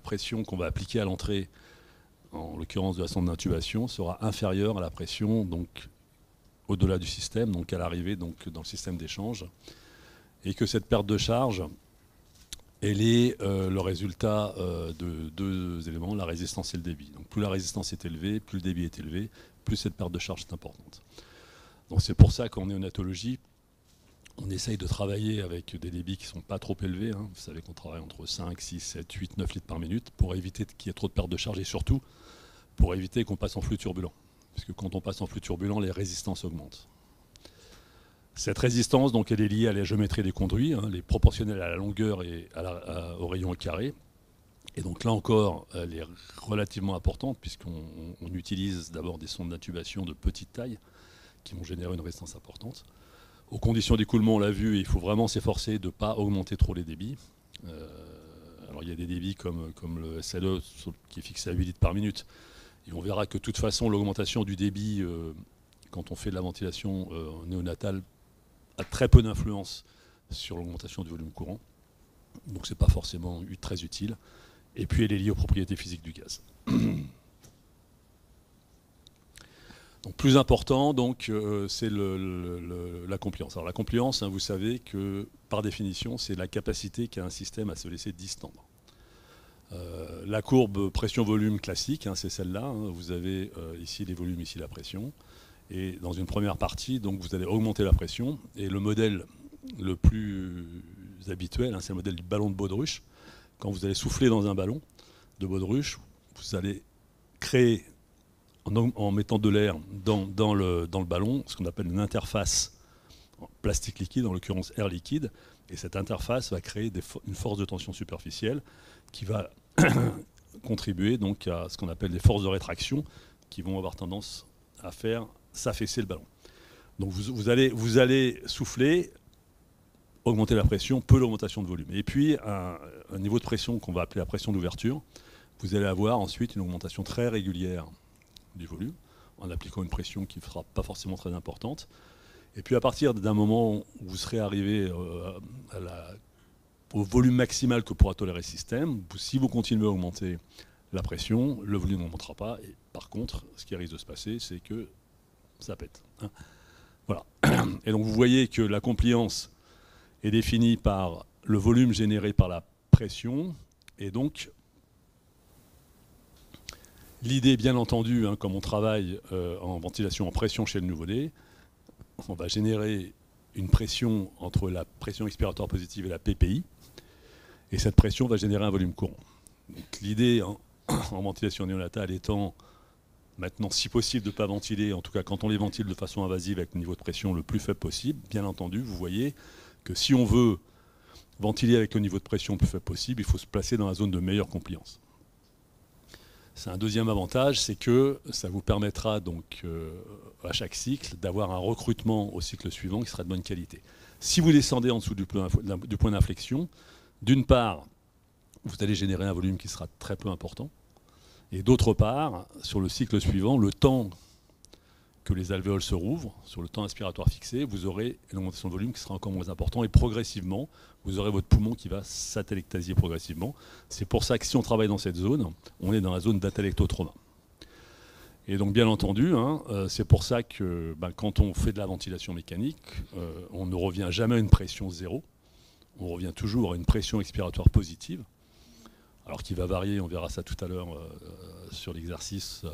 pression qu'on va appliquer à l'entrée, en l'occurrence de la sonde d'intubation, sera inférieure à la pression donc au-delà du système, donc à l'arrivée donc dans le système d'échange, et que cette perte de charge, elle est le résultat de deux éléments, la résistance et le débit. Donc plus la résistance est élevée, plus le débit est élevé, plus cette perte de charge est importante. Donc c'est pour ça qu'en néonatologie, on essaye de travailler avec des débits qui ne sont pas trop élevés. Hein. Vous savez qu'on travaille entre 5, 6, 7, 8, 9 litres par minute pour éviter qu'il y ait trop de perte de charge et surtout pour éviter qu'on passe en flux turbulent. Puisque quand on passe en flux turbulent, les résistances augmentent. Cette résistance, donc, elle est liée à la géométrie des conduits, hein, les proportionnelles à la longueur et au rayon au carré. Et donc là encore, elle est relativement importante puisqu'on utilise d'abord des sondes d'intubation de petite taille qui vont générer une résistance importante. Aux conditions d'écoulement, on l'a vu, il faut vraiment s'efforcer de ne pas augmenter trop les débits. Alors il y a des débits comme le SLE qui est fixé à 8 litres par minute. Et on verra que de toute façon, l'augmentation du débit, quand on fait de la ventilation néonatale, a très peu d'influence sur l'augmentation du volume courant. Donc ce n'est pas forcément très utile. Et puis elle est liée aux propriétés physiques du gaz. Donc, plus important, donc, c'est la compliance. Alors la compliance, hein, vous savez que par définition, c'est la capacité qu'a un système à se laisser distendre. La courbe pression-volume classique, hein, c'est celle-là. Hein. Vous avez ici les volumes, ici la pression. Et dans une première partie, donc, vous allez augmenter la pression. Et le modèle le plus habituel, hein, c'est le modèle du ballon de baudruche. Quand vous allez souffler dans un ballon de baudruche, vous allez créer, en mettant de l'air dans le ballon, ce qu'on appelle une interface plastique liquide, en l'occurrence air liquide. Et cette interface va créer une force de tension superficielle qui va contribuer donc à ce qu'on appelle des forces de rétraction qui vont avoir tendance à faire s'affaisser le ballon. Donc vous allez souffler, augmenter la pression, peu l'augmentation de volume. Et puis un niveau de pression qu'on va appeler la pression d'ouverture, vous allez avoir ensuite une augmentation très régulière du volume, en appliquant une pression qui ne sera pas forcément très importante. Et puis à partir d'un moment où vous serez arrivé au volume maximal que pourra tolérer le système, si vous continuez à augmenter la pression, le volume n'augmentera pas. Et par contre, ce qui risque de se passer, c'est que ça pète. Hein. Voilà. Et donc vous voyez que la compliance est définie par le volume généré par la pression. Et donc, l'idée, bien entendu, hein, comme on travaille en ventilation en pression chez le nouveau-né, on va générer une pression entre la pression expiratoire positive et la PPI. Et cette pression va générer un volume courant. L'idée en ventilation néonatale étant maintenant, si possible, de ne pas ventiler, en tout cas quand on les ventile de façon invasive avec un niveau de pression le plus faible possible. Bien entendu, vous voyez que si on veut ventiler avec le niveau de pression le plus faible possible, il faut se placer dans la zone de meilleure compliance. C'est un deuxième avantage, c'est que ça vous permettra donc à chaque cycle d'avoir un recrutement au cycle suivant qui sera de bonne qualité. Si vous descendez en dessous du point d'inflexion, d'une part, vous allez générer un volume qui sera très peu important, et d'autre part, sur le cycle suivant, le temps que les alvéoles se rouvrent, sur le temps inspiratoire fixé, vous aurez une augmentation de volume qui sera encore moins importante, et progressivement, vous aurez votre poumon qui va s'atelectasier progressivement. C'est pour ça que si on travaille dans cette zone, on est dans la zone d'atelectotrauma. Et donc bien entendu, hein, c'est pour ça que quand on fait de la ventilation mécanique, on ne revient jamais à une pression zéro, on revient toujours à une pression expiratoire positive, alors qui va varier, on verra ça tout à l'heure sur l'exercice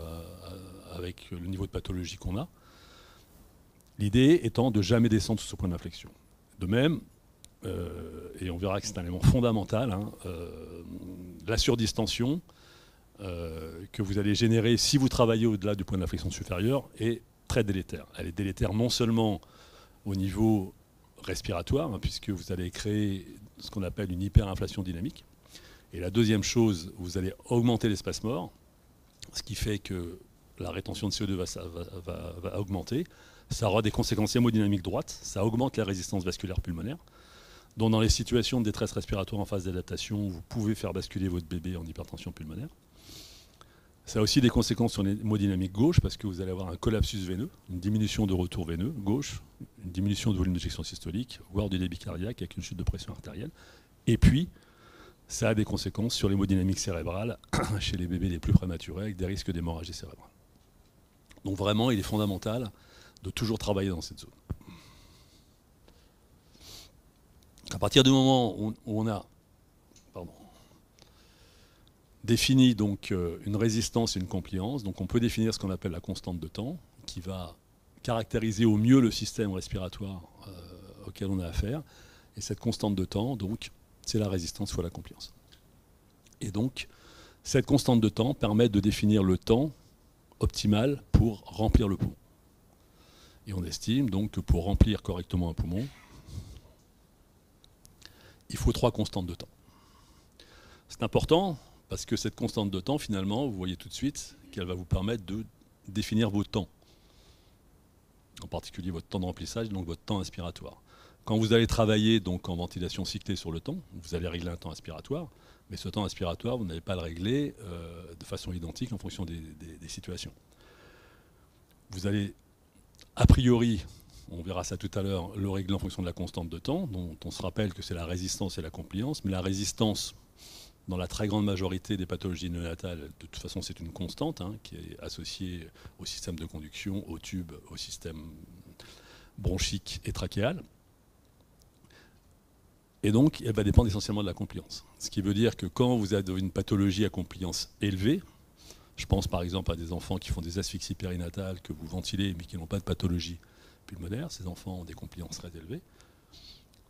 avec le niveau de pathologie qu'on a. L'idée étant de jamais descendre sous ce point d'inflexion. De même, et on verra que c'est un élément fondamental, hein, la surdistension que vous allez générer si vous travaillez au-delà du point d'inflexion supérieur est très délétère. Elle est délétère non seulement au niveau respiratoire, hein, puisque vous allez créer ce qu'on appelle une hyperinflation dynamique. Et la deuxième chose, vous allez augmenter l'espace mort, ce qui fait que la rétention de CO2 va augmenter. Ça aura des conséquences hémodynamiques droites, ça augmente la résistance vasculaire pulmonaire. Donc dans les situations de détresse respiratoire en phase d'adaptation, vous pouvez faire basculer votre bébé en hypertension pulmonaire. Ça a aussi des conséquences sur l'hémodynamique gauche, parce que vous allez avoir un collapsus veineux, une diminution de retour veineux gauche, une diminution de volume d'éjection systolique, voire du débit cardiaque avec une chute de pression artérielle. Et puis, ça a des conséquences sur l'hémodynamique cérébrale chez les bébés les plus prématurés avec des risques d'hémorragie cérébrale. Donc vraiment, il est fondamental de toujours travailler dans cette zone. À partir du moment où on a défini donc une résistance et une compliance, donc on peut définir ce qu'on appelle la constante de temps, qui va caractériser au mieux le système respiratoire auquel on a affaire. Et cette constante de temps, donc, c'est la résistance fois la compliance. Et donc, cette constante de temps permet de définir le temps optimal pour remplir le poumon. Et on estime donc que pour remplir correctement un poumon, il faut 3 constantes de temps. C'est important parce que cette constante de temps, finalement, vous voyez tout de suite qu'elle va vous permettre de définir vos temps. En particulier votre temps de remplissage, donc votre temps inspiratoire. Quand vous allez travailler donc en ventilation cyclée sur le temps, vous allez régler un temps inspiratoire, mais ce temps inspiratoire, vous n'allez pas le régler de façon identique en fonction des situations. Vous allez, a priori, on verra ça tout à l'heure, le régler en fonction de la constante de temps, dont on se rappelle que c'est la résistance et la compliance, mais la résistance, dans la très grande majorité des pathologies néonatales, de toute façon c'est une constante qui est associée au système de conduction, au tube, au système bronchique et trachéal. Et donc, elle va dépendre essentiellement de la compliance. Ce qui veut dire que quand vous avez une pathologie à compliance élevée, je pense par exemple à des enfants qui font des asphyxies périnatales, que vous ventilez mais qui n'ont pas de pathologie pulmonaire, ces enfants ont des compliances très élevées.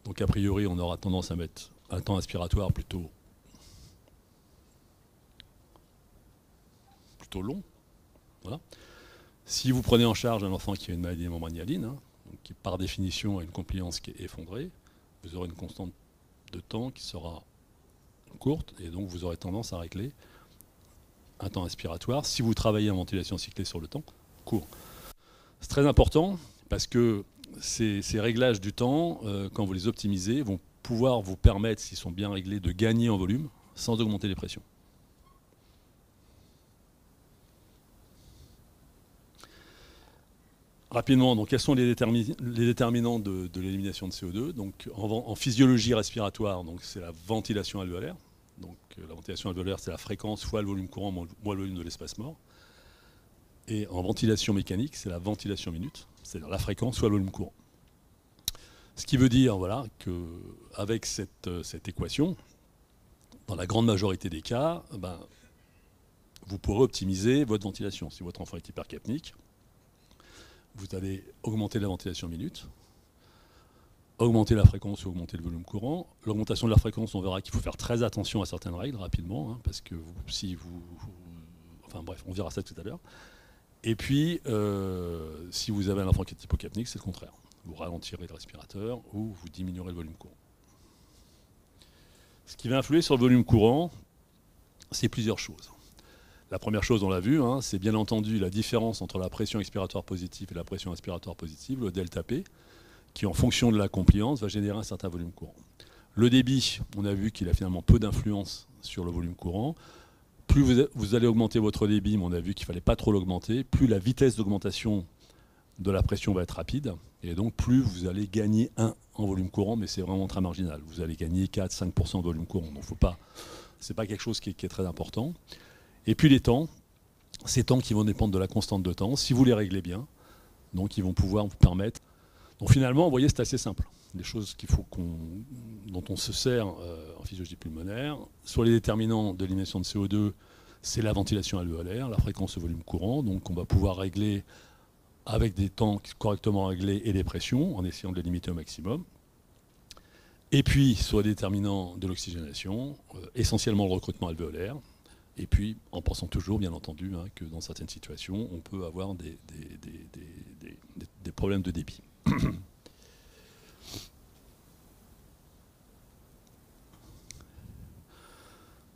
Donc a priori, on aura tendance à mettre un temps inspiratoire plutôt long. Voilà. Si vous prenez en charge un enfant qui a une maladie membrane-hyaline, donc qui par définition a une compliance qui est effondrée, vous aurez une constante de temps qui sera courte et donc vous aurez tendance à régler un temps inspiratoire si vous travaillez en ventilation cyclée sur le temps court. C'est très important parce que ces réglages du temps, quand vous les optimisez, vont pouvoir vous permettre, s'ils sont bien réglés, de gagner en volume sans augmenter les pressions. Rapidement, donc, quels sont les déterminants de l'élimination de CO2 ? Donc, en physiologie respiratoire, c'est la ventilation alvéolaire. Donc, la ventilation alvéolaire, c'est la fréquence fois le volume courant moins le volume de l'espace mort. Et en ventilation mécanique, c'est la ventilation minute, c'est-à-dire la fréquence fois le volume courant. Ce qui veut dire voilà, qu'avec cette équation, dans la grande majorité des cas, vous pourrez optimiser votre ventilation. Si votre enfant est hypercapnique, vous allez augmenter la ventilation minute, augmenter la fréquence ou augmenter le volume courant. L'augmentation de la fréquence, on verra qu'il faut faire très attention à certaines règles rapidement, parce que enfin bref, on verra ça tout à l'heure. Et puis, si vous avez un enfant qui est hypocapnique, c'est le contraire. Vous ralentirez le respirateur ou vous diminuerez le volume courant. Ce qui va influer sur le volume courant, c'est plusieurs choses. La première chose, on l'a vu, c'est bien entendu la différence entre la pression expiratoire positive et la pression inspiratoire positive, le delta P, qui en fonction de la compliance va générer un certain volume courant. Le débit, on a vu qu'il a finalement peu d'influence sur le volume courant. Plus vous allez augmenter votre débit, mais on a vu qu'il ne fallait pas trop l'augmenter, plus la vitesse d'augmentation de la pression va être rapide, et donc plus vous allez gagner 1 en volume courant, mais c'est vraiment très marginal. Vous allez gagner 4-5% de volume courant, donc ce n'est pas quelque chose qui est très important. Et puis les temps, ces temps qui vont dépendre de la constante de temps, si vous les réglez bien, donc ils vont pouvoir vous permettre. Donc finalement, vous voyez, c'est assez simple. Des choses dont on se sert en physiologie pulmonaire. Soit les déterminants de l'élimination de CO2, c'est la ventilation alvéolaire, la fréquence au volume courant. Donc on va pouvoir régler avec des temps correctement réglés et des pressions, en essayant de les limiter au maximum. Et puis, soit les déterminants de l'oxygénation, essentiellement le recrutement alvéolaire. Et puis, en pensant toujours, bien entendu, que dans certaines situations, on peut avoir des problèmes de débit.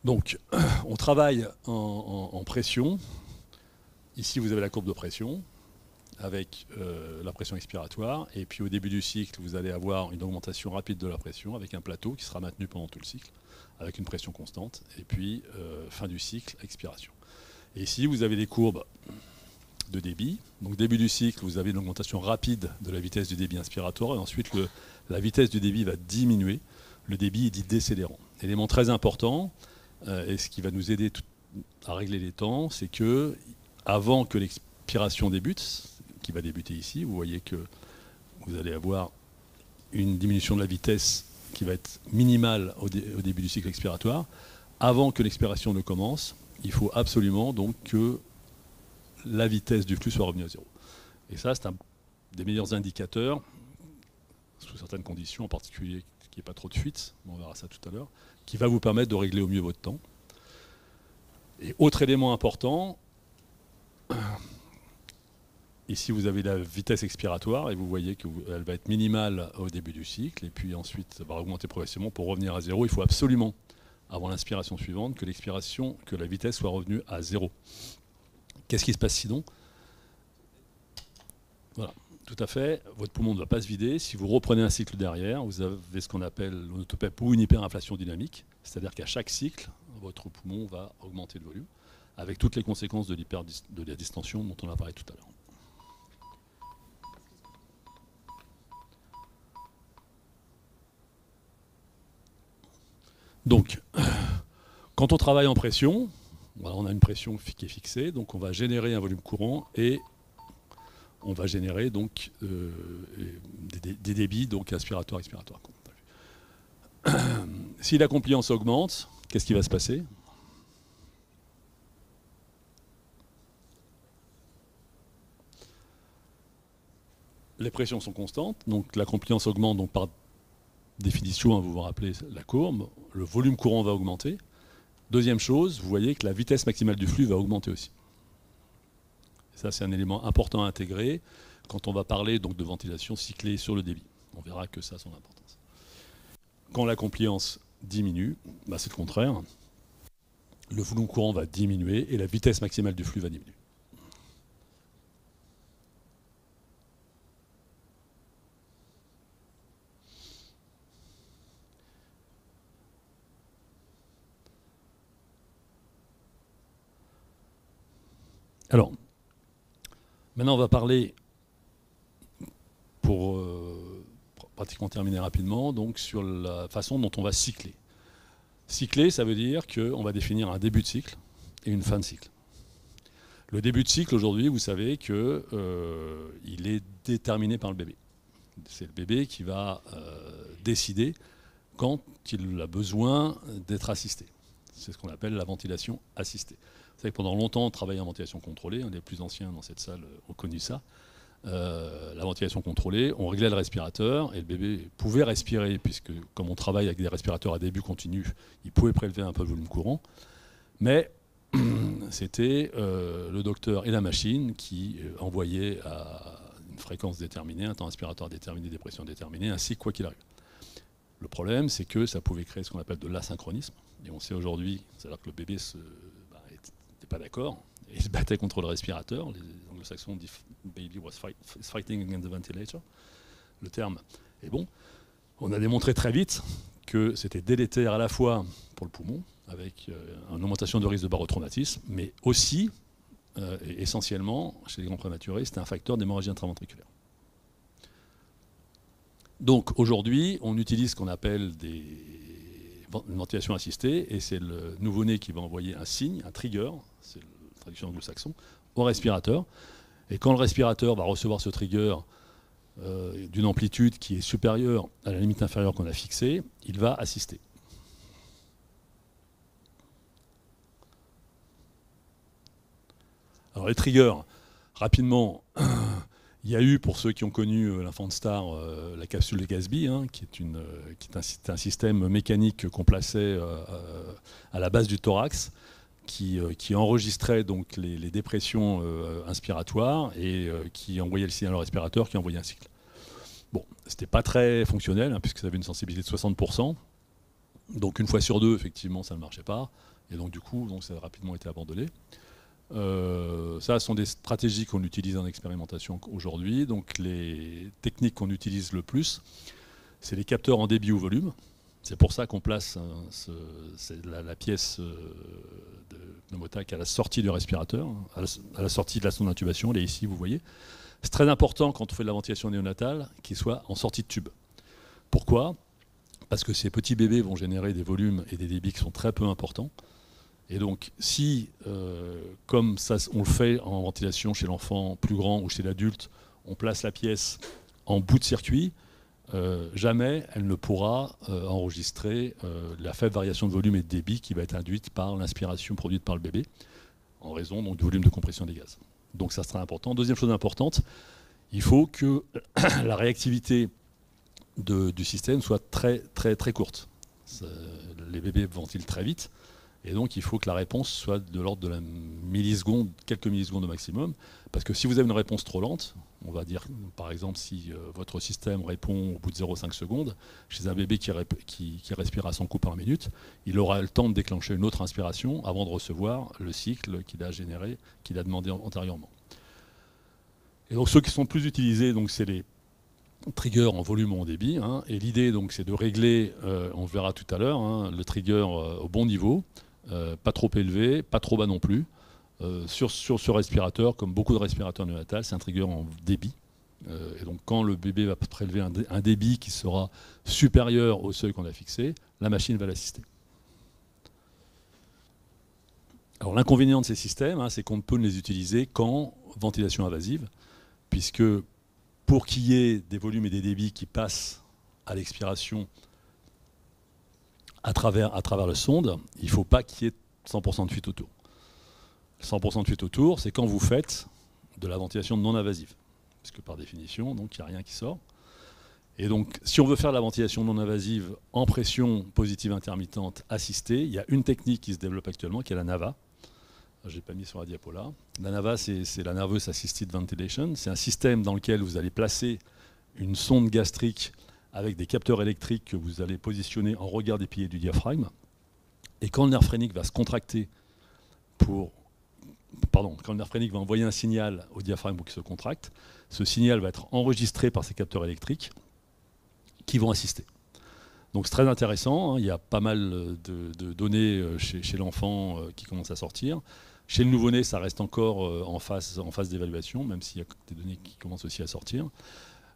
Donc, on travaille en pression. Ici, vous avez la courbe de pression avec la pression expiratoire. Et puis, au début du cycle, vous allez avoir une augmentation rapide de la pression avec un plateau qui sera maintenu pendant tout le cycle, avec une pression constante, et puis fin du cycle, expiration. Et ici, vous avez des courbes de débit. Donc début du cycle, vous avez une augmentation rapide de la vitesse du débit inspiratoire, et ensuite la vitesse du débit va diminuer. Le débit est dit décélérant. élément très important, et ce qui va nous aider à régler les temps, c'est que avant que l'expiration débute, qui va débuter ici, vous voyez que vous allez avoir une diminution de la vitesse qui va être minimale au début du cycle expiratoire. Avant que l'expiration ne commence, il faut absolument donc que la vitesse du flux soit revenue à zéro. Et ça, c'est un des meilleurs indicateurs, sous certaines conditions, en particulier qu'il n'y ait pas trop de fuite, on verra ça tout à l'heure, qui va vous permettre de régler au mieux votre temps. Et autre élément important, ici vous avez la vitesse expiratoire et vous voyez qu'elle va être minimale au début du cycle et puis ensuite ça va augmenter progressivement pour revenir à zéro. Il faut absolument, avant l'inspiration suivante, que la vitesse soit revenue à zéro. Qu'est-ce qui se passe sinon? Voilà, tout à fait. Votre poumon ne va pas se vider. Si vous reprenez un cycle derrière, vous avez ce qu'on appelle l'autopep ou une hyperinflation dynamique. C'est-à-dire qu'à chaque cycle, votre poumon va augmenter de volume, avec toutes les conséquences de la distension dont on a parlé tout à l'heure. Donc, quand on travaille en pression, voilà, on a une pression qui est fixée, donc on va générer un volume courant et on va générer donc des débits donc inspiratoire-expiratoire. Si la compliance augmente, qu'est-ce qui va se passer? Les pressions sont constantes, donc la compliance augmente, donc par définition, vous vous rappelez la courbe, le volume courant va augmenter. Deuxième chose, vous voyez que la vitesse maximale du flux va augmenter aussi. Et ça, c'est un élément important à intégrer quand on va parler donc de ventilation cyclée sur le débit. On verra que ça a son importance. Quand la compliance diminue, bah c'est le contraire. Le volume courant va diminuer et la vitesse maximale du flux va diminuer. Alors, maintenant on va parler, pour pratiquement terminer rapidement, donc sur la façon dont on va cycler. Cycler, ça veut dire qu'on va définir un début de cycle et une fin de cycle. Le début de cycle, aujourd'hui, vous savez qu'il est déterminé par le bébé. C'est le bébé qui va décider quand il a besoin d'être assisté. C'est ce qu'on appelle la ventilation assistée. Vous savez que pendant longtemps, on travaillait en ventilation contrôlée. Les plus anciens dans cette salle ont connu ça. La ventilation contrôlée, on réglait le respirateur et le bébé pouvait respirer, puisque comme on travaille avec des respirateurs à début continu, il pouvait prélever un peu le volume courant. Mais c'était le docteur et la machine qui envoyaient à une fréquence déterminée, un temps inspiratoire déterminé, des pressions déterminées, ainsi quoi qu'il arrive. Le problème, c'est que ça pouvait créer ce qu'on appelle de l'asynchronisme. Et on sait aujourd'hui, c'est-à-dire que le bébé n'était pas d'accord, et il se battait contre le respirateur. Les anglo-saxons disent « baby was fighting against the ventilator ». Le terme est bon. On a démontré très vite que c'était délétère à la fois pour le poumon, avec une augmentation de risque de barotraumatisme, mais aussi, et essentiellement, chez les grands prématurés, c'était un facteur d'hémorragie intraventriculaire. Donc aujourd'hui, on utilise ce qu'on appelle une ventilation assistée, et c'est le nouveau-né qui va envoyer un signe, un trigger, c'est la traduction anglo-saxon, au respirateur. Et quand le respirateur va recevoir ce trigger d'une amplitude qui est supérieure à la limite inférieure qu'on a fixée, il va assister. Alors les triggers, rapidement, il y a eu, pour ceux qui ont connu l'Infant Star, la capsule de Gatsby, hein, qui est un système mécanique qu'on plaçait à la base du thorax, qui enregistrait donc les dépressions inspiratoires et qui envoyait le signal au respirateur, qui envoyait un cycle. Bon, c'était pas très fonctionnel, hein, puisque ça avait une sensibilité de 60%. Donc une fois sur deux, effectivement, ça ne marchait pas. Et donc du coup, ça a rapidement été abandonné. Ça sont des stratégies qu'on utilise en expérimentation aujourd'hui. Donc les techniques qu'on utilise le plus, c'est les capteurs en débit ou volume. C'est pour ça qu'on place la pièce de pneumotac à la sortie du respirateur, à la sortie de la sonde d'intubation. Elle est ici, vous voyez. C'est très important quand on fait de la ventilation néonatale qu'il soit en sortie de tube. Pourquoi ? parce que ces petits bébés vont générer des volumes et des débits qui sont très peu importants. Et donc, si, comme ça, on le fait en ventilation chez l'enfant plus grand ou chez l'adulte, on place la pièce en bout de circuit, jamais elle ne pourra enregistrer la faible variation de volume et de débit qui va être induite par l'inspiration produite par le bébé, en raison donc, du volume de compression des gaz. Donc ça sera important. Deuxième chose importante, il faut que la réactivité du système soit très très très courte. Les bébés ventilent très vite. Et donc, il faut que la réponse soit de l'ordre de la milliseconde, quelques millisecondes au maximum. Parce que si vous avez une réponse trop lente, on va dire, par exemple, si votre système répond au bout de 0,5 secondes, chez un bébé qui respire à 100 coups par minute, il aura le temps de déclencher une autre inspiration avant de recevoir le cycle qu'il a généré, qu'il a demandé antérieurement. Et donc, ceux qui sont plus utilisés, c'est les trigger en volume ou en débit. Hein, et l'idée, c'est de régler, on verra tout à l'heure, hein, le trigger au bon niveau. Pas trop élevé, pas trop bas non plus. Sur ce respirateur, comme beaucoup de respirateurs néonatals, c'est un trigger en débit. Et donc quand le bébé va prélever un débit qui sera supérieur au seuil qu'on a fixé, la machine va l'assister. Alors l'inconvénient de ces systèmes, hein, c'est qu'on ne peut les utiliser qu'en ventilation invasive, puisque pour qu'il y ait des volumes et des débits qui passent à l'expiration à travers le sonde, il ne faut pas qu'il y ait 100% de fuite autour. 100% de fuite autour, c'est quand vous faites de la ventilation non invasive. Parce que par définition, il n'y a rien qui sort. Et donc, si on veut faire de la ventilation non invasive en pression positive intermittente assistée, il y a une technique qui se développe actuellement, qui est la NAVA. Je n'ai pas mis sur la diapo là. La NAVA, c'est la Nervous Assisted Ventilation. C'est un système dans lequel vous allez placer une sonde gastrique avec des capteurs électriques que vous allez positionner en regard des piliers du diaphragme. Et quand le nerf phrénique va se contracter quand le nerf phrénique va envoyer un signal au diaphragme pour qu'il se contracte, ce signal va être enregistré par ces capteurs électriques qui vont assister. Donc c'est très intéressant, hein, il y a pas mal de données chez l'enfant qui commencent à sortir. Chez le nouveau-né, ça reste encore en phase d'évaluation, même s'il y a des données qui commencent aussi à sortir.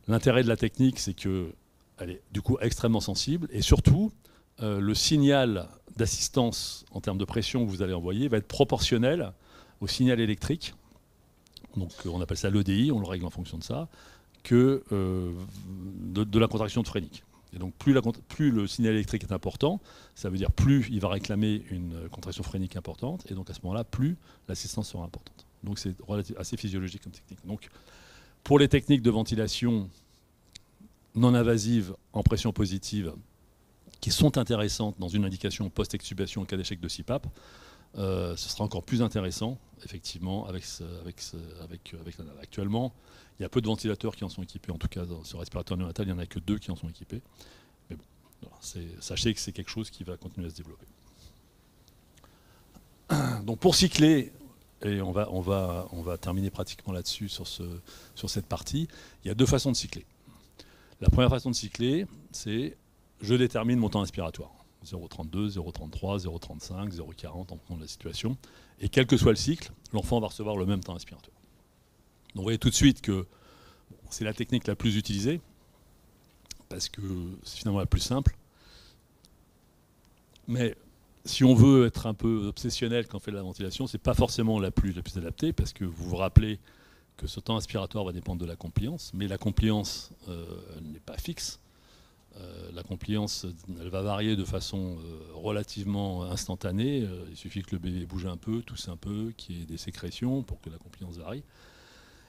L'intérêt de la technique, c'est que elle est du coup extrêmement sensible et surtout le signal d'assistance en termes de pression que vous allez envoyer va être proportionnel au signal électrique, donc on appelle ça l'EDI, on le règle en fonction de ça, que de la contraction de phrénique. Et donc plus le signal électrique est important, ça veut dire plus il va réclamer une contraction phrénique importante et donc à ce moment-là plus l'assistance sera importante. Donc c'est assez physiologique comme technique. Donc pour les techniques de ventilation non invasives en pression positive qui sont intéressantes dans une indication post-extubation en cas d'échec de CPAP, ce sera encore plus intéressant, effectivement, avec la NAVA. Actuellement, il y a peu de ventilateurs qui en sont équipés, en tout cas sur respirateur néonatal, il n'y en a que 2 qui en sont équipés. Mais bon, voilà, sachez que c'est quelque chose qui va continuer à se développer. Donc pour cycler, et on va terminer pratiquement là-dessus sur cette partie, il y a 2 façons de cycler. La première façon de cycler, c'est je détermine mon temps inspiratoire. 0,32, 0,33, 0,35, 0,40 en fonction de la situation. Et quel que soit le cycle, l'enfant va recevoir le même temps inspiratoire. Donc vous voyez tout de suite que c'est la technique la plus utilisée, parce que c'est finalement la plus simple. Mais si on veut être un peu obsessionnel quand on fait de la ventilation, ce n'est pas forcément la plus adaptée, parce que vous vous rappelez que ce temps inspiratoire va dépendre de la compliance, mais la compliance n'est pas fixe. La compliance, elle va varier de façon relativement instantanée. Il suffit que le bébé bouge un peu, tousse un peu, qu'il y ait des sécrétions pour que la compliance varie.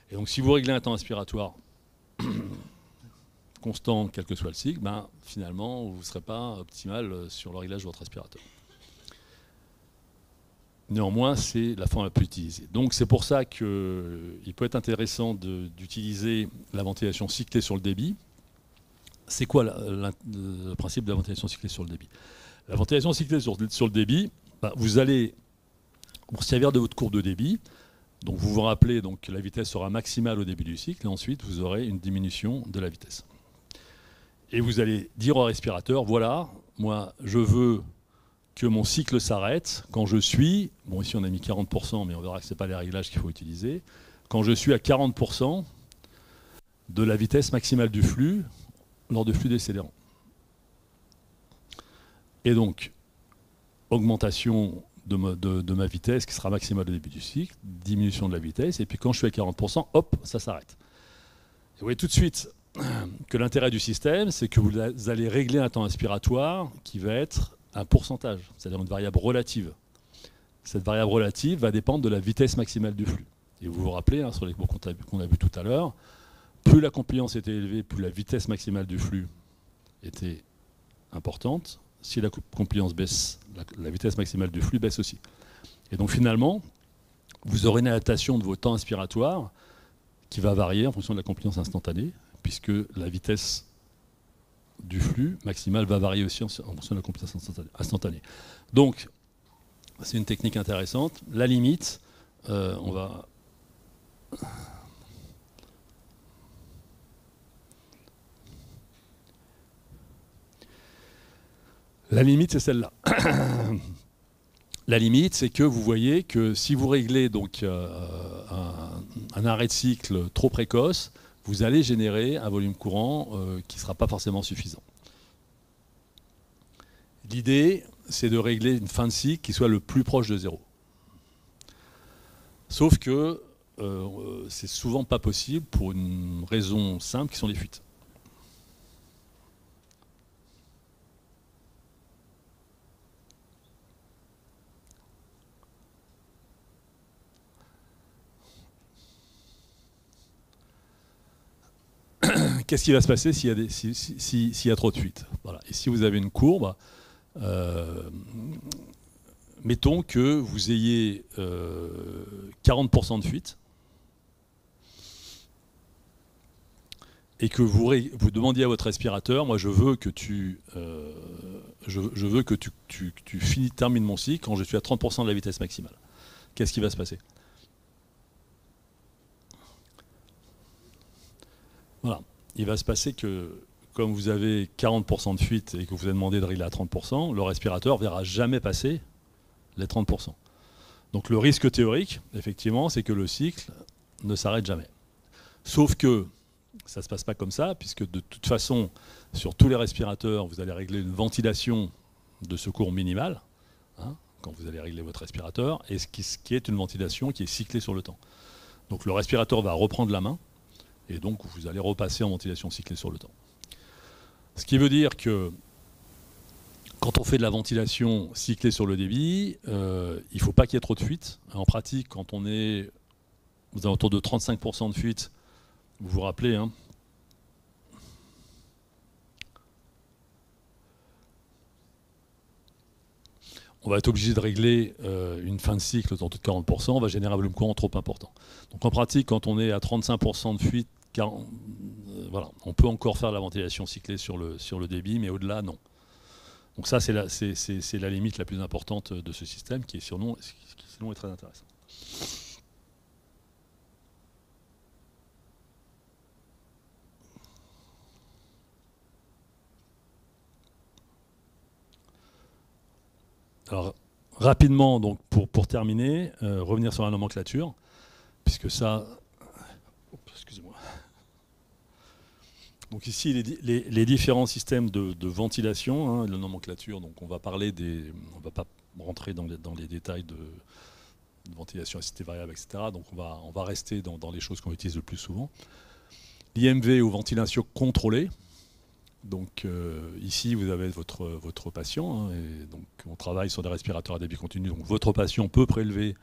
Et donc si vous réglez un temps inspiratoire constant, quel que soit le cycle, finalement, vous ne serez pas optimal sur le réglage de votre respirateur. Néanmoins, c'est la forme la plus utilisée. Donc c'est pour ça qu'il peut être intéressant d'utiliser la ventilation cyclée sur le débit. C'est quoi le principe de la ventilation cyclée sur le débit? La ventilation cyclée sur le débit, vous allez vous servir de votre courbe de débit. Donc vous vous rappelez, donc, la vitesse sera maximale au début du cycle, et ensuite vous aurez une diminution de la vitesse. Et vous allez dire au respirateur, voilà, moi je veux que mon cycle s'arrête quand je suis, bon ici on a mis 40%, mais on verra que ce n'est pas les réglages qu'il faut utiliser, quand je suis à 40% de la vitesse maximale du flux lors de flux décélérant. Et donc, augmentation de ma vitesse qui sera maximale au début du cycle, diminution de la vitesse, et puis quand je suis à 40%, hop, ça s'arrête. Vous voyez tout de suite que l'intérêt du système, c'est que vous allez régler un temps inspiratoire qui va être un pourcentage, c'est-à-dire une variable relative. Cette variable relative va dépendre de la vitesse maximale du flux. Et vous vous rappelez, sur les cours qu'on a vu tout à l'heure, plus la compliance était élevée, plus la vitesse maximale du flux était importante. Si la compliance baisse, la vitesse maximale du flux baisse aussi. Et donc finalement, vous aurez une adaptation de vos temps inspiratoires qui va varier en fonction de la compliance instantanée, puisque la vitesse du flux maximale va varier aussi en fonction de la compliance instantanée. Donc, c'est une technique intéressante. La limite, on va... La limite, c'est celle-là. La limite, c'est que vous voyez que si vous réglez donc, un arrêt de cycle trop précoce, vous allez générer un volume courant qui ne sera pas forcément suffisant. L'idée, c'est de régler une fin de cycle qui soit le plus proche de zéro. Sauf que c'est souvent pas possible pour une raison simple qui sont les fuites. Qu'est-ce qui va se passer s'il y a trop de fuites? Voilà. Et si vous avez une courbe, mettons que vous ayez 40% de fuite et que vous demandiez à votre aspirateur, moi je veux que tu termines mon cycle quand je suis à 30% de la vitesse maximale. Qu'est-ce qui va se passer? Voilà. Il va se passer que, comme vous avez 40% de fuite et que vous avez demandé de régler à 30%, le respirateur ne verra jamais passer les 30%. Donc le risque théorique, effectivement, c'est que le cycle ne s'arrête jamais. Sauf que ça ne se passe pas comme ça, puisque de toute façon, sur tous les respirateurs, vous allez régler une ventilation de secours minimale, quand vous allez régler votre respirateur, et ce qui est une ventilation qui est cyclée sur le temps. Donc le respirateur va reprendre la main, et donc vous allez repasser en ventilation cyclée sur le temps. Ce qui veut dire que quand on fait de la ventilation cyclée sur le débit, il ne faut pas qu'il y ait trop de fuite. En pratique, quand on est aux alentours de 35% de fuite, vous vous rappelez, on va être obligé de régler une fin de cycle autour de 40%, on va générer un volume courant trop important. Donc en pratique, quand on est à 35% de fuite, voilà, on peut encore faire la ventilation cyclée sur le débit, mais au-delà, non. Donc ça, c'est la limite la plus importante de ce système, qui sinon est très intéressant. Alors, rapidement, donc, pour terminer, revenir sur la nomenclature, puisque ça... Excusez-moi. Donc ici, les différents systèmes de ventilation, la nomenclature, donc on va parler on ne va pas rentrer dans les détails de ventilation assistée variable, etc. Donc on va rester dans les choses qu'on utilise le plus souvent. L'IMV ou ventilation contrôlée. Donc ici, vous avez votre patient, et donc on travaille sur des respirateurs à débit continu. Donc votre patient peut prélever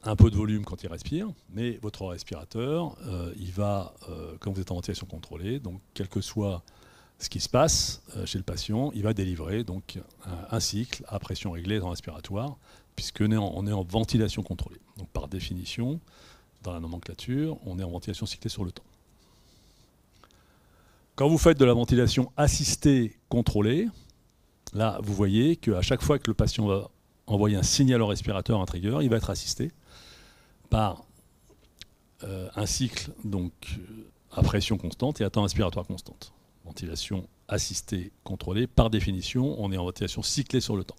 un peu de volume quand il respire, mais votre respirateur, il va, quand vous êtes en ventilation contrôlée, donc quel que soit ce qui se passe chez le patient, il va délivrer donc un cycle à pression réglée dans le respiratoire, puisqu'on est en ventilation contrôlée. Donc par définition, dans la nomenclature, on est en ventilation cyclée sur le temps. Quand vous faites de la ventilation assistée contrôlée, là, vous voyez qu'à chaque fois que le patient va envoyer un signal au respirateur, un trigger, il va être assisté par un cycle donc, à pression constante et à temps inspiratoire constante. Ventilation assistée contrôlée, par définition, on est en ventilation cyclée sur le temps.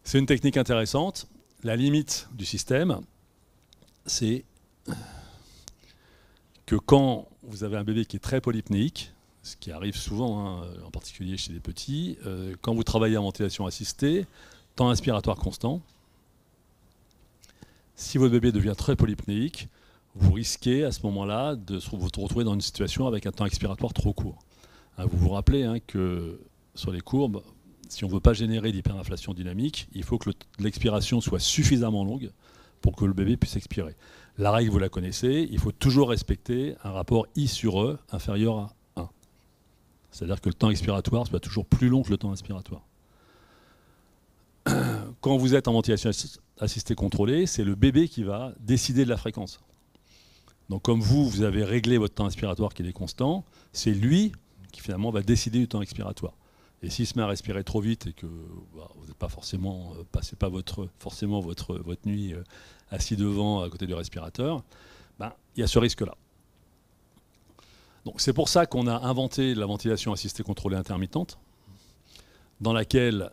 C'est une technique intéressante. La limite du système, c'est que quand vous avez un bébé qui est très polypnéique, ce qui arrive souvent, hein, en particulier chez les petits, quand vous travaillez en ventilation assistée, temps inspiratoire constant, si votre bébé devient très polypnéique, vous risquez à ce moment-là de vous retrouver dans une situation avec un temps expiratoire trop court. Hein, vous vous rappelez, hein, que sur les courbes, si on ne veut pas générer d'hyperinflation dynamique, il faut que l'expiration soit suffisamment longue pour que le bébé puisse expirer. La règle, vous la connaissez, il faut toujours respecter un rapport I sur E inférieur à 1. C'est-à-dire que le temps expiratoire soit toujours plus long que le temps inspiratoire. Quand vous êtes en ventilation assistée contrôlée, c'est le bébé qui va décider de la fréquence. Donc comme vous avez réglé votre temps inspiratoire qui est constant, c'est lui qui finalement va décider du temps expiratoire. Et s'il se met à respirer trop vite et que vous n'êtes pas forcément, passez pas forcément votre nuit assis devant à côté du respirateur, il y a ce risque-là. Donc c'est pour ça qu'on a inventé la ventilation assistée contrôlée intermittente, dans laquelle,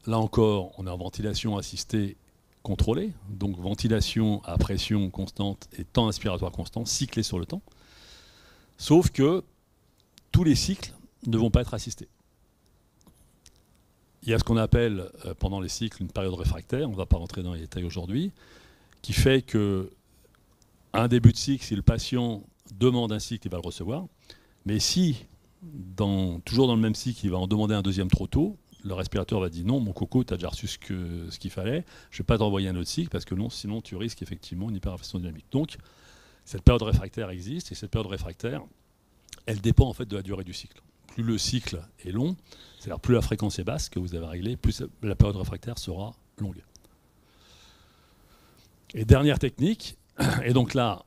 là encore, on est en ventilation assistée contrôlée, donc ventilation à pression constante et temps inspiratoire constant, cyclé sur le temps. Sauf que tous les cycles ne vont pas être assistés. Il y a ce qu'on appelle pendant les cycles une période réfractaire, on ne va pas rentrer dans les détails aujourd'hui, qui fait que un début de cycle, si le patient demande un cycle, il va le recevoir. Mais si, toujours dans le même cycle, il va en demander un deuxième trop tôt, le respirateur va dire non, mon coco, tu as déjà reçu ce qu'il fallait, je ne vais pas t'envoyer un autre cycle parce que non, sinon tu risques effectivement une hyperinflation dynamique. Donc, cette période réfractaire existe et cette période réfractaire, elle dépend en fait de la durée du cycle. Plus le cycle est long, c'est-à-dire plus la fréquence est basse que vous avez réglée, plus la période réfractaire sera longue. Et dernière technique, et donc là,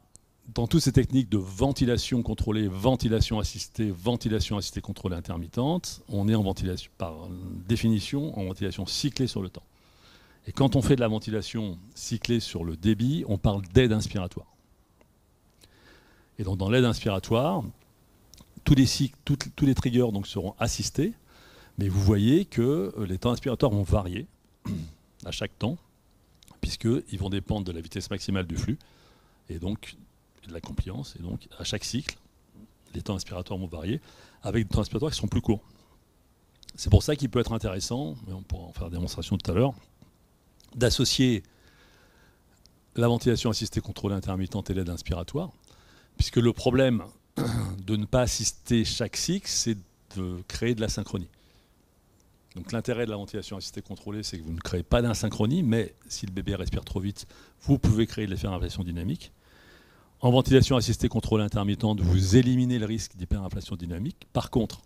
dans toutes ces techniques de ventilation contrôlée, ventilation assistée contrôlée intermittente, on est en ventilation, par définition, en ventilation cyclée sur le temps. Et quand on fait de la ventilation cyclée sur le débit, on parle d'aide inspiratoire. Et donc dans l'aide inspiratoire, tous les triggers donc seront assistés, mais vous voyez que les temps inspiratoires vont varier à chaque temps, puisqu'ils vont dépendre de la vitesse maximale du flux, et donc de la compliance, et donc à chaque cycle, les temps inspiratoires vont varier, avec des temps inspiratoires qui seront plus courts. C'est pour ça qu'il peut être intéressant, mais on pourra en faire une démonstration tout à l'heure, d'associer la ventilation assistée contrôlée intermittente et l'aide inspiratoire, puisque le problème de ne pas assister chaque cycle, c'est de créer de l'asynchronie. Donc l'intérêt de la ventilation assistée contrôlée, c'est que vous ne créez pas d'insynchronie, mais si le bébé respire trop vite, vous pouvez créer de l'hyperinflation dynamique. En ventilation assistée contrôlée intermittente, vous éliminez le risque d'hyperinflation dynamique. Par contre,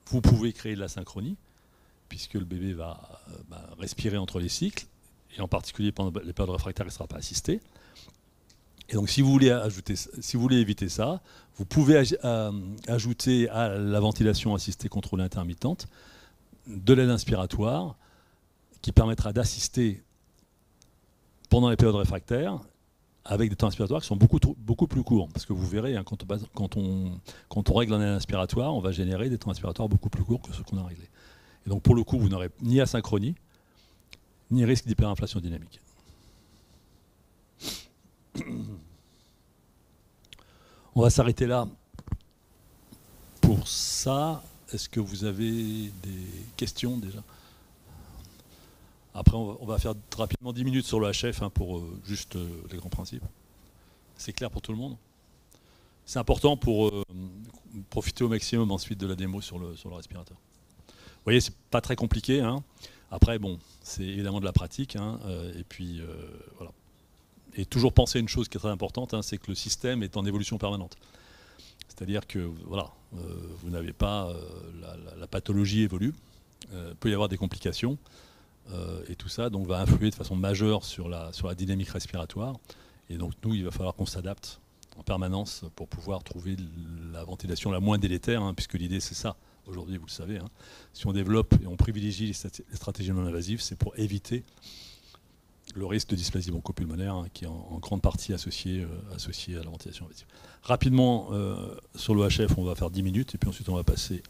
vous pouvez créer de l'asynchronie, puisque le bébé va respirer entre les cycles, et en particulier pendant les périodes réfractaires, il ne sera pas assisté. Et donc si vous voulez éviter ça, vous pouvez ajouter à la ventilation assistée contrôlée intermittente de l'aide inspiratoire qui permettra d'assister pendant les périodes réfractaires avec des temps inspiratoires qui sont beaucoup plus courts. Parce que vous verrez, hein, quand on règle en aide inspiratoire, on va générer des temps inspiratoires beaucoup plus courts que ceux qu'on a réglés. Et donc pour le coup, vous n'aurez ni asynchronie, ni risque d'hyperinflation dynamique. On va s'arrêter là pour ça. Est-ce que vous avez des questions déjà? Après, on va faire rapidement 10 minutes sur le HF, hein, pour juste les grands principes. C'est clair pour tout le monde? C'est important pour profiter au maximum ensuite de la démo sur le respirateur. Vous voyez, c'est pas très compliqué, hein. Après, bon, c'est évidemment de la pratique, hein, et puis voilà. Et toujours penser à une chose qui est très importante, hein, c'est que le système est en évolution permanente. C'est-à-dire que voilà, vous n'avez pas la pathologie évolue, peut y avoir des complications, et tout ça donc va influer de façon majeure sur la dynamique respiratoire. Et donc nous, il va falloir qu'on s'adapte en permanence pour pouvoir trouver la ventilation la moins délétère, hein, puisque l'idée c'est ça. Aujourd'hui, vous le savez, hein, si on développe et on privilégie les stratégies non invasives, c'est pour éviter le risque de dysplasie bronchopulmonaire, hein, qui est en grande partie associé à la ventilation invasive. Rapidement, sur le HF, on va faire 10 minutes, et puis ensuite on va passer...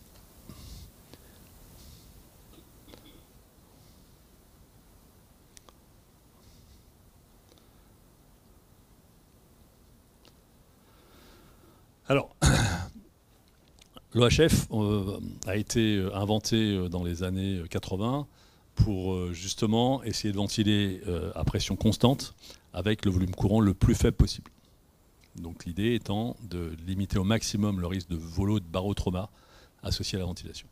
Alors, L'OHF a été inventé dans les années 80 pour justement essayer de ventiler à pression constante avec le volume courant le plus faible possible. Donc l'idée étant de limiter au maximum le risque de volo de barotrauma associé à la ventilation.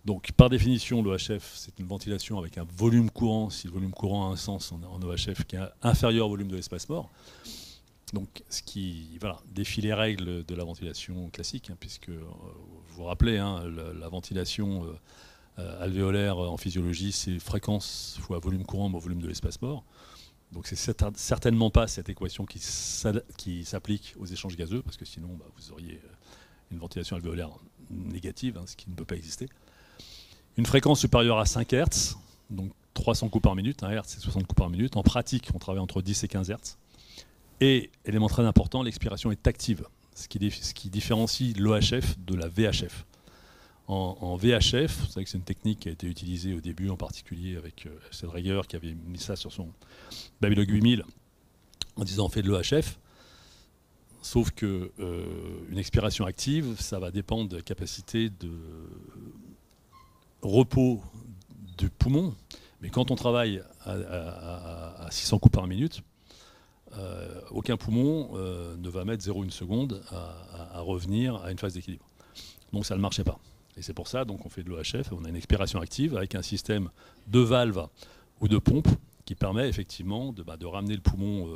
Donc par définition, l'OHF, c'est une ventilation avec un volume courant, si le volume courant a un sens en OHF, qui est inférieur au volume de l'espace mort. Donc ce qui défie les règles de la ventilation classique, puisque vous vous rappelez, la ventilation alvéolaire en physiologie, c'est fréquence fois volume courant au volume de l'espace mort. Donc c'est certainement pas cette équation qui s'applique aux échanges gazeux, parce que sinon vous auriez une ventilation alvéolaire négative, ce qui ne peut pas exister. Une fréquence supérieure à 5 Hz, donc 300 coups par minute, 1 Hz c'est 60 coups par minute. En pratique, on travaille entre 10 et 15 Hz. Et, élément très important, l'expiration est active, ce qui différencie l'OHF de la VHF. En VHF, vous savez que c'est une technique qui a été utilisée au début, en particulier avec Seldrager, qui avait mis ça sur son Babylog 8000, en disant on fait de l'OHF, sauf que une expiration active, ça va dépendre de la capacité de repos du poumon. Mais quand on travaille à 600 coups par minute, aucun poumon ne va mettre 0,1 seconde à revenir à une phase d'équilibre. Donc ça ne marchait pas. Et c'est pour ça qu'on fait de l'OHF, on a une expiration active avec un système de valve ou de pompe qui permet effectivement de ramener le poumon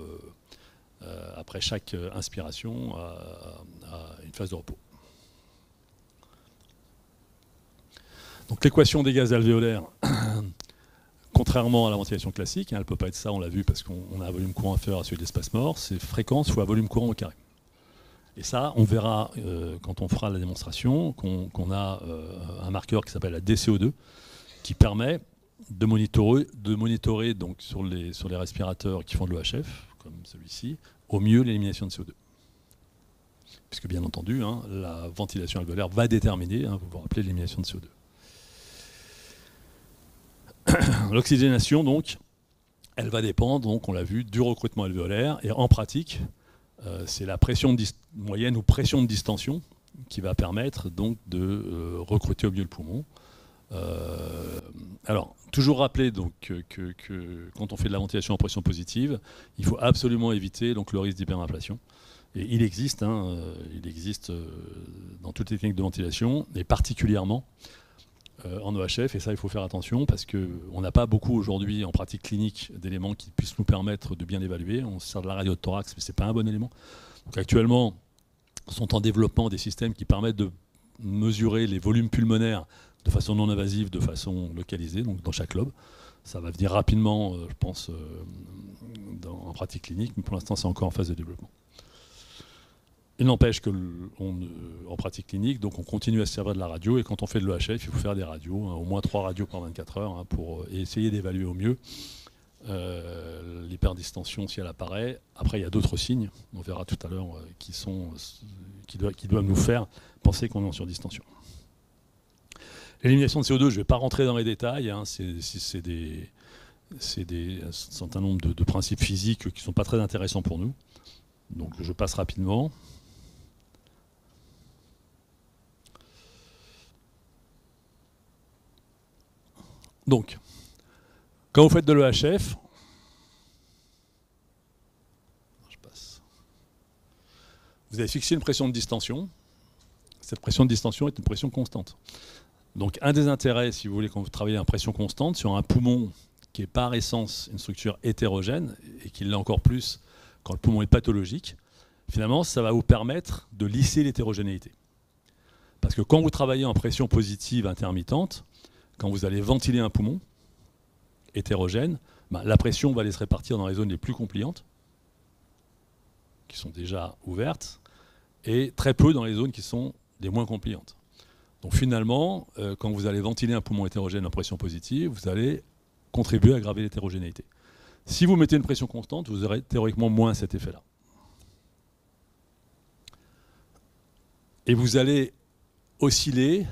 après chaque inspiration à une phase de repos. Donc l'équation des gaz alvéolaires, contrairement à la ventilation classique, elle ne peut pas être ça, on l'a vu parce qu'on a un volume courant inférieur à celui de l'espace mort, c'est fréquence fois volume courant au carré. Et ça, on verra quand on fera la démonstration qu'on a un marqueur qui s'appelle la DCO2 qui permet de monitorer donc sur les respirateurs qui font de l'OHF, comme celui-ci, au mieux l'élimination de CO2. Puisque bien entendu, la ventilation alvéolaire va déterminer, vous vous rappelez, l'élimination de CO2. L'oxygénation, donc, elle va dépendre, donc, on l'a vu, du recrutement alvéolaire. Et en pratique, c'est la pression moyenne ou pression de distension qui va permettre donc de recruter au mieux le poumon. Alors, toujours rappeler donc, que quand on fait de la ventilation en pression positive, il faut absolument éviter donc, le risque d'hyperinflation. Et il existe dans toutes les techniques de ventilation, et particulièrement en OHF, et ça il faut faire attention parce qu'on n'a pas beaucoup aujourd'hui en pratique clinique d'éléments qui puissent nous permettre de bien l'évaluer. On se sert de la radio de thorax, mais ce n'est pas un bon élément. Donc actuellement, sont en développement des systèmes qui permettent de mesurer les volumes pulmonaires de façon non invasive, de façon localisée, donc dans chaque lobe. Ça va venir rapidement, je pense, en pratique clinique, mais pour l'instant c'est encore en phase de développement. Il n'empêche qu'en pratique clinique, donc on continue à se servir de la radio, et quand on fait de l'OHF, il faut faire des radios, au moins 3 radios par 24 heures, pour essayer d'évaluer au mieux l'hyperdistension si elle apparaît. Après, il y a d'autres signes, on verra tout à l'heure, qui doivent nous faire penser qu'on est en surdistension. L'élimination de CO2, je ne vais pas rentrer dans les détails, c'est un certain nombre de principes physiques qui ne sont pas très intéressants pour nous. Donc je passe rapidement. Donc, quand vous faites de l'EHF, vous avez fixé une pression de distension. Cette pression de distension est une pression constante. Donc un des intérêts, si vous voulez, quand vous travaillez à pression constante, sur un poumon qui est par essence une structure hétérogène, et qui l'est encore plus quand le poumon est pathologique, finalement, ça va vous permettre de lisser l'hétérogénéité. Parce que quand vous travaillez en pression positive intermittente, quand vous allez ventiler un poumon hétérogène, la pression va aller se répartir dans les zones les plus compliantes, qui sont déjà ouvertes, et très peu dans les zones qui sont les moins compliantes. Donc finalement, quand vous allez ventiler un poumon hétérogène en pression positive, vous allez contribuer à aggraver l'hétérogénéité. Si vous mettez une pression constante, vous aurez théoriquement moins cet effet-là. Et vous allez osciller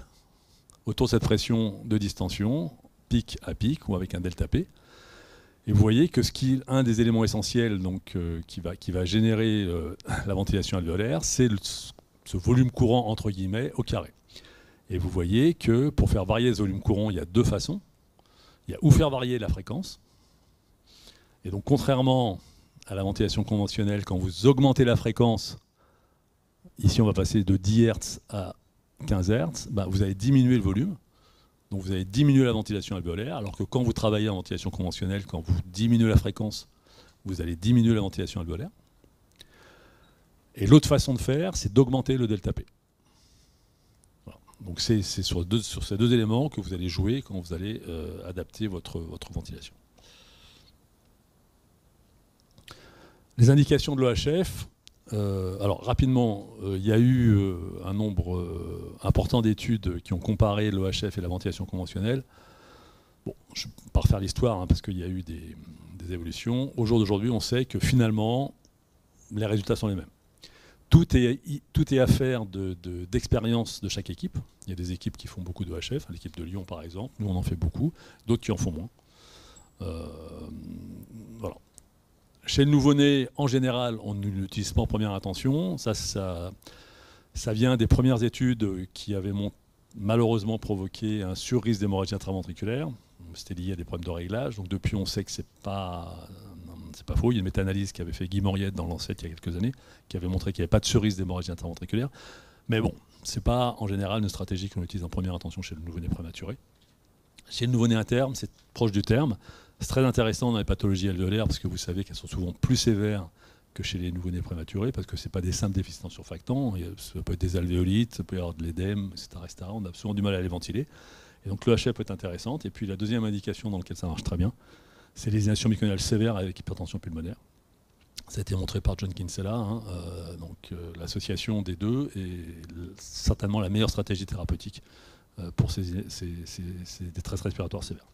autour de cette pression de distension, pic à pic ou avec un delta P. Et vous voyez que un des éléments essentiels donc, qui va générer la ventilation alvéolaire, c'est ce volume courant entre guillemets au carré. Et vous voyez que pour faire varier ce volume courant, il y a deux façons. Il y a ou faire varier la fréquence. Et donc, contrairement à la ventilation conventionnelle, quand vous augmentez la fréquence, ici on va passer de 10 Hz à 15 Hz, bah, vous allez diminuer le volume. Donc vous allez diminuer la ventilation alvéolaire, alors que quand vous travaillez en ventilation conventionnelle, quand vous diminuez la fréquence, vous allez diminuer la ventilation alvéolaire. Et l'autre façon de faire, c'est d'augmenter le delta P. Voilà. Donc c'est sur ces deux éléments que vous allez jouer quand vous allez adapter votre ventilation. Les indications de l'OHF. Alors rapidement, il y a eu un nombre important d'études qui ont comparé l'OHF et la ventilation conventionnelle. Bon, je ne vais pas refaire l'histoire hein, parce qu'il y a eu des évolutions. Au jour d'aujourd'hui, on sait que finalement, les résultats sont les mêmes. Tout est affaire d'expérience de chaque équipe. Il y a des équipes qui font beaucoup d'OHF, l'équipe de Lyon par exemple, nous on en fait beaucoup, d'autres qui en font moins. Voilà. Chez le nouveau-né, en général, on ne l'utilise pas en première intention. Ça vient des premières études qui avaient malheureusement provoqué un surrisque d'hémorragie intraventriculaire. C'était lié à des problèmes de réglage. Donc depuis, on sait que c'est pas faux. Il y a une méta-analyse qu'avait fait Guy Moriette dans Lancet il y a quelques années, qui avait montré qu'il n'y avait pas de surrisque d'hémorragie intraventriculaire. Mais bon, c'est pas en général une stratégie qu'on utilise en première intention chez le nouveau-né prématuré. Chez le nouveau-né à terme, c'est proche du terme. C'est très intéressant dans les pathologies alvéolaires parce que vous savez qu'elles sont souvent plus sévères que chez les nouveau-nés prématurés parce que ce n'est pas des simples déficits en surfactants. Ça peut être des alvéolites, ça peut y avoir de l'édème, etc. On a souvent du mal à les ventiler. Et donc l'OHF peut être intéressante. Et puis la deuxième indication dans laquelle ça marche très bien, c'est les inhalations miconiales sévères avec hypertension pulmonaire. Ça a été montré par John Kinsella. Hein, l'association des deux est certainement la meilleure stratégie thérapeutique pour ces détresses respiratoires sévères.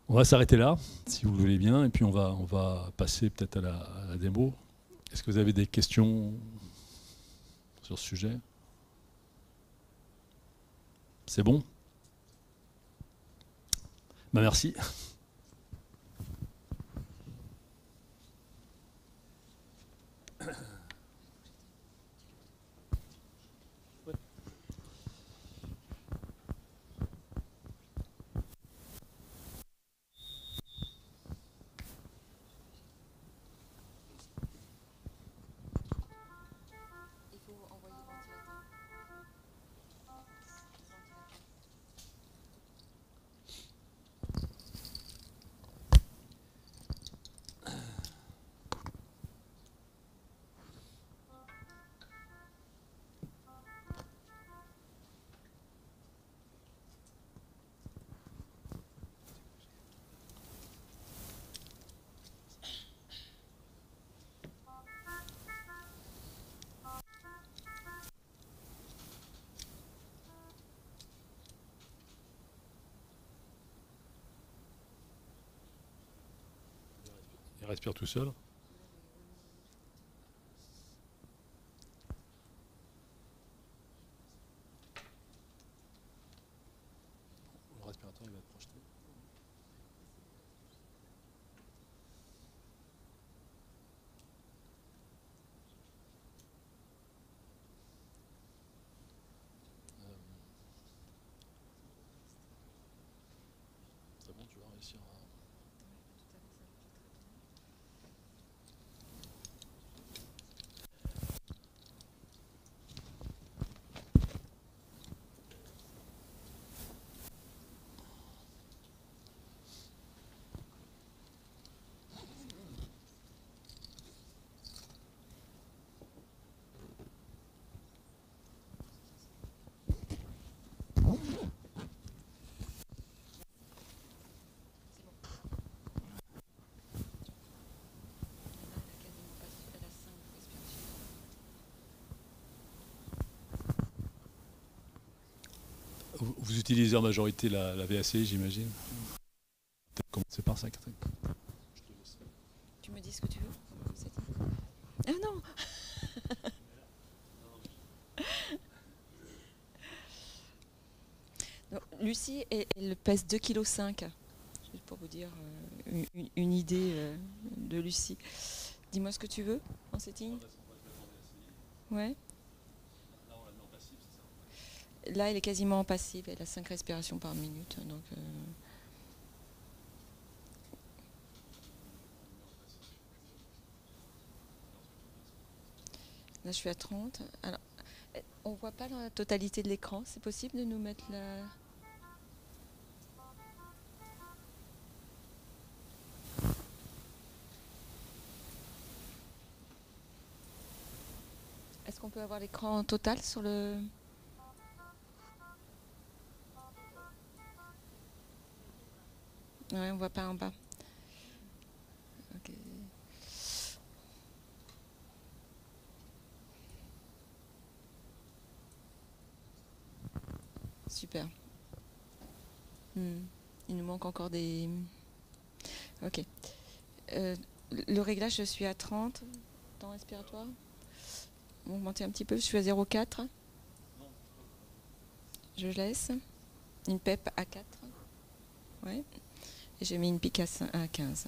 On va s'arrêter là, si vous le voulez bien, et puis on va passer peut-être à la démo. Est-ce que vous avez des questions sur ce sujet? C'est bon? Ben merci. Il respire tout seul. Le respirateur, il va être projeté. C'est bon, tu vas réussir à... Vous utilisez en majorité la VAC, j'imagine. Peut-être commencer par ça, Catherine. Tu me dis ce que tu veux. Ah non. Donc, Lucie, elle pèse 2,5 kg. Juste pour vous dire une idée de Lucie. Dis-moi ce que tu veux en setting. Ouais. là, elle est quasiment passive. Elle a 5 respirations par minute. Donc, là, je suis à 30. Alors, on ne voit pas la totalité de l'écran. C'est possible de nous mettre la... Est-ce qu'on peut avoir l'écran total sur le... Ouais, on ne voit pas en bas. Okay. Super. Il nous manque encore des... Ok. Le réglage, je suis à 30. Temps respiratoire. On va augmenter un petit peu. Je suis à 0,4. Je laisse. Une PEP à 4. Ouais. Et j'ai mis une pique à 15.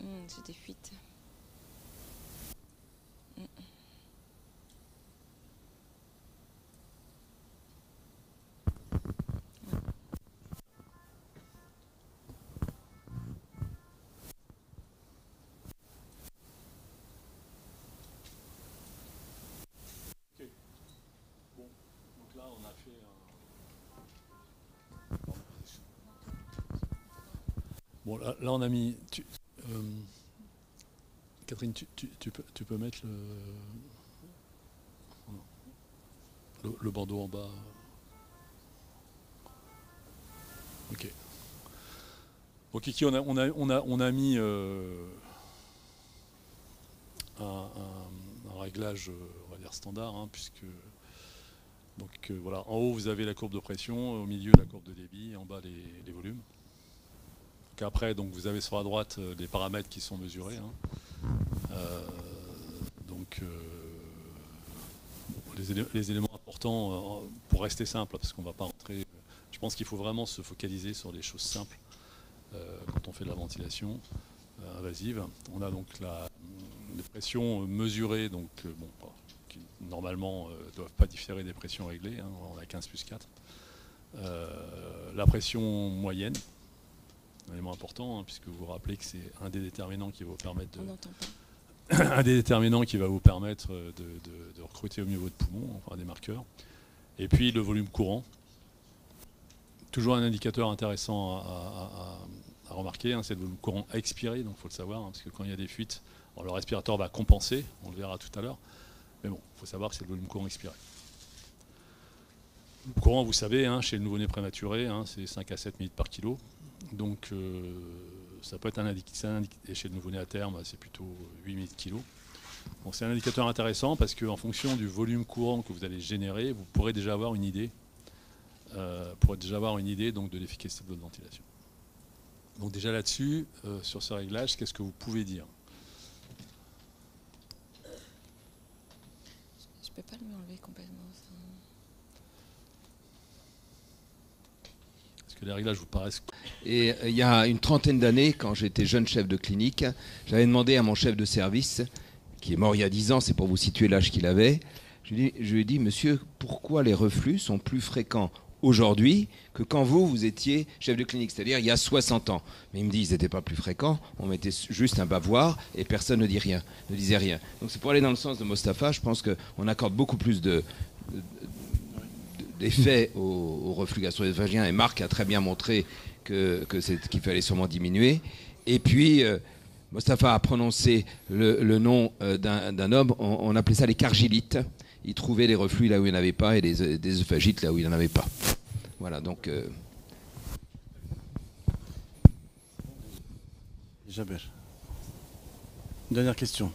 J'ai des fuites. Bon, là, on a mis... Catherine, tu peux mettre le bandeau en bas. Ok. Bon, Kiki, on a mis un réglage, on va dire standard, hein, puisque... Donc voilà, en haut vous avez la courbe de pression, au milieu la courbe de débit, et en bas les volumes. Après, donc, vous avez sur la droite les paramètres qui sont mesurés. Hein. Les éléments importants, pour rester simple, parce qu'on ne va pas rentrer, je pense qu'il faut vraiment se focaliser sur les choses simples quand on fait de la ventilation invasive. On a donc les pressions mesurées, donc, qui normalement ne doivent pas différer des pressions réglées. Hein. On a 15 plus 4. La pression moyenne. Un élément important, hein, puisque vous vous rappelez que c'est un des déterminants qui va vous permettre un des déterminants qui va vous permettre de recruter au niveau de poumon, enfin des marqueurs. Et puis le volume courant. Toujours un indicateur intéressant à remarquer, hein, c'est le volume courant expiré, donc il faut le savoir, hein, parce que quand il y a des fuites, le respirateur va compenser, on le verra tout à l'heure. Mais bon, il faut savoir que c'est le volume courant expiré. Le courant, vous savez, hein, chez le nouveau-né prématuré, hein, c'est 5 à 7 minutes par kilo. Donc ça peut être un indicateur, et chez le nouveau-né à terme, c'est plutôt 8 minutes kilo. Bon, c'est un indicateur intéressant parce qu'en fonction du volume courant que vous allez générer, vous pourrez déjà avoir une idée, donc, de l'efficacité de votre ventilation. Donc déjà là-dessus, sur ce réglage, qu'est-ce que vous pouvez dire? Je ne peux pas le m'enlever complètement. Que les réglages vous paraissent... Et il y a une trentaine d'années, quand j'étais jeune chef de clinique, j'avais demandé à mon chef de service, qui est mort il y a 10 ans, c'est pour vous situer l'âge qu'il avait, je lui ai dit, monsieur, pourquoi les reflux sont plus fréquents aujourd'hui que quand vous étiez chef de clinique, c'est-à-dire il y a 60 ans. Mais il me dit, ils n'étaient pas plus fréquents, on mettait juste un bavoir et personne ne disait rien. Donc c'est pour aller dans le sens de Mostafa, je pense qu'on accorde beaucoup plus d'effet au reflux gastro-œsophagien, et Marc a très bien montré qu'il fallait sûrement diminuer. Et puis, Mostafa a prononcé le nom d'un homme, on appelait ça les cargilites. Il trouvait les reflux là où il n'y en avait pas et des œsophagites là où il n'y en avait pas. Voilà, donc... Jaber. Dernière question.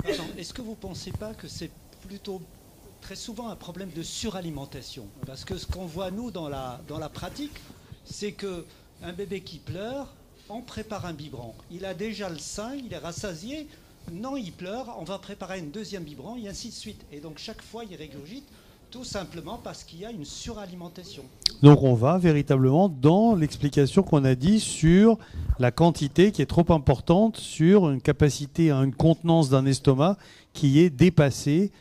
Est-ce que vous ne pensez pas que c'est plutôt très souvent un problème de suralimentation? Parce que ce qu'on voit, nous, dans la pratique, c'est qu'un bébé qui pleure, on prépare un biberon. Il a déjà le sein, il est rassasié. Non, il pleure, on va préparer un deuxième biberon, et ainsi de suite. Et donc, chaque fois, il régurgite, tout simplement parce qu'il y a une suralimentation. Donc, on va véritablement dans l'explication qu'on a dit sur la quantité qui est trop importante, sur une capacité à une contenance d'un estomac qui est dépassée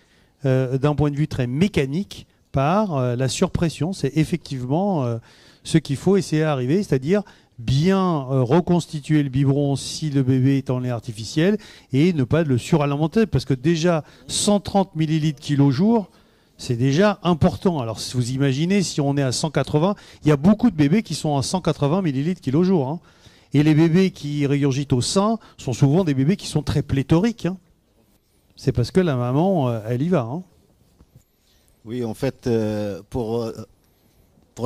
d'un point de vue très mécanique par la surpression. C'est effectivement ce qu'il faut essayer d'arriver, c'est-à-dire bien reconstituer le biberon si le bébé est en lait artificiel et ne pas le suralimenter, parce que déjà 130 millilitres kilo-jour, c'est déjà important. Alors si vous imaginez, si on est à 180, il y a beaucoup de bébés qui sont à 180 millilitres kilo-jour, hein. Et les bébés qui régurgitent au sein sont souvent des bébés qui sont très pléthoriques, hein. C'est parce que la maman, elle y va, hein. Oui, en fait, pour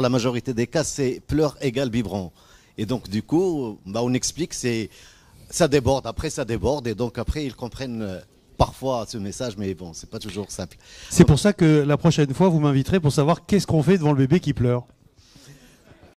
la majorité des cas, c'est pleurs égale biberon. Et donc, du coup, on explique, ça déborde. Après, ça déborde. Et donc, après, ils comprennent parfois ce message. Mais bon, c'est pas toujours simple. C'est pour ça que la prochaine fois, vous m'inviterez pour savoir qu'est-ce qu'on fait devant le bébé qui pleure.